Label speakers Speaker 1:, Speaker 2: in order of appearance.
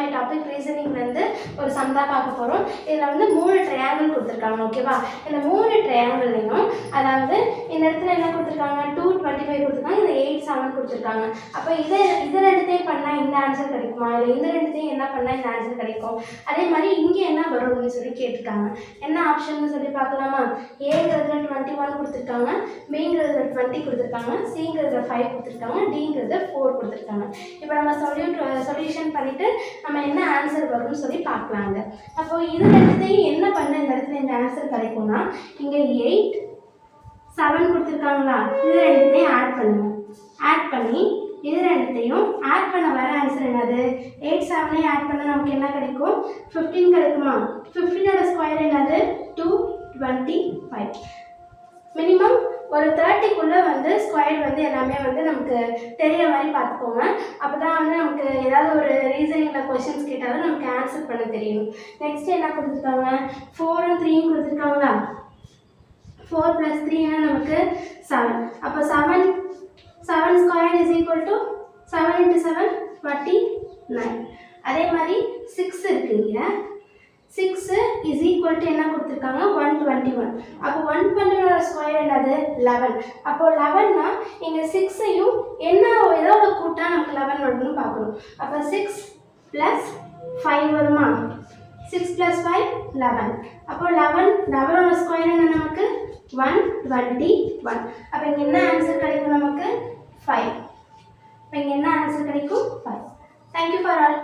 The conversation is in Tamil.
Speaker 1: my topic reasoning வந்து ஒரு சம் தான் பார்க்க போகிறோம். இதில் வந்து 3 ட்ரையாங்கிள் கொடுத்துருக்காங்க. ஓகேவா? இந்த 3 ட்ரையாங்கிள்லையும் அதாவது இந்த இடத்துல என்ன கொடுத்துருக்காங்க, 225 கொடுத்துருக்காங்க, இந்த 87 கொடுத்துருக்காங்க. அப்போ இதை ரெண்டுத்தையும் பண்ணால் இந்த ஆன்சர் கிடைக்குமா, இல்லை இந்த ரெண்டுத்தையும் என்ன பண்ணால் இந்த ஆன்சர் கிடைக்கும், அதே மாதிரி இங்கே என்ன வரும் அப்படின்னு சொல்லி கேட்டிருக்காங்க. என்ன ஆப்ஷன் சொல்லி பார்க்கலாமா? ஏங்கிறதுல 21 கொடுத்துருக்காங்க, பிங்கிறதுல 20 கொடுத்துருக்காங்க, சிங்கிறதுல 5 கொடுத்துருக்காங்க, டிங்கிறதுல 4 கொடுத்துருக்காங்க. இப்போ நம்ம சொல்யூஷன் பண்ணிவிட்டு நம்ம என்ன ஆன்சர் வரும்னு சொல்லி பார்க்கலாங்க. அப்போது இது ரெண்டுத்தையும் என்ன பண்ண இந்த இடத்துல இந்த ஆன்சர் கிடைக்கும்னா, இங்கே 8 7 கொடுத்துருக்காங்களா, இது ரெண்டுத்தையும் ஆட் பண்ணுங்க. ஆட் பண்ணி இது ரெண்டுத்தையும் ஆட் பண்ண வர ஆன்சர் என்னது, 8 7ஐயும் ஆட் பண்ண நமக்கு என்ன கிடைக்கும், 15 கிடைக்குமா? 15ஓட ஸ்கொயர் என்னது, 225. மினிமம் ஒரு 30க்குள்ளே வந்து ஸ்கொயர் வந்து எல்லாமே வந்து நமக்கு தெரிகிற மாதிரி பார்த்துக்கோங்க. அப்போ தான் வந்து நமக்கு ஏதாவது ஒரு ரீசனிங்கில் கொஷின்ஸ் கேட்டாலும் நமக்கு ஆன்சர் பண்ண தெரியும். நெக்ஸ்ட் என்ன கொடுத்துருக்காங்க, 4ம் 3யும் கொடுத்துருக்காங்களா, 4 + 3 நமக்கு 7. அப்போ 7 ஸ்கொயர் இஸ் ஈக்குவல் டு 7 × 7 29. அதே மாதிரி 6 இருக்குங்க, 6 இஸ் ஈக்குவல் டு என்ன கொடுத்துருக்காங்க, 121. அப்போ 121ஓட ஸ்கொயர் என்னது, 11. அப்போ 11னா இங்கே 6ஐயும் என்ன ஏதோ ஒரு கூட்டா நமக்கு 11 வரும்னு பார்க்கணும். அப்போ 6 + 5 வருமா, 6 + 5 11. அப்போ 11ஓட ஸ்கொயர் என்ன நமக்கு 121. அப்போ இங்கே என்ன ஆன்சர் கிடைக்கும் நமக்கு 5. இப்போ இங்கே என்ன ஆன்சர் கிடைக்கும் 5. Thank you for all.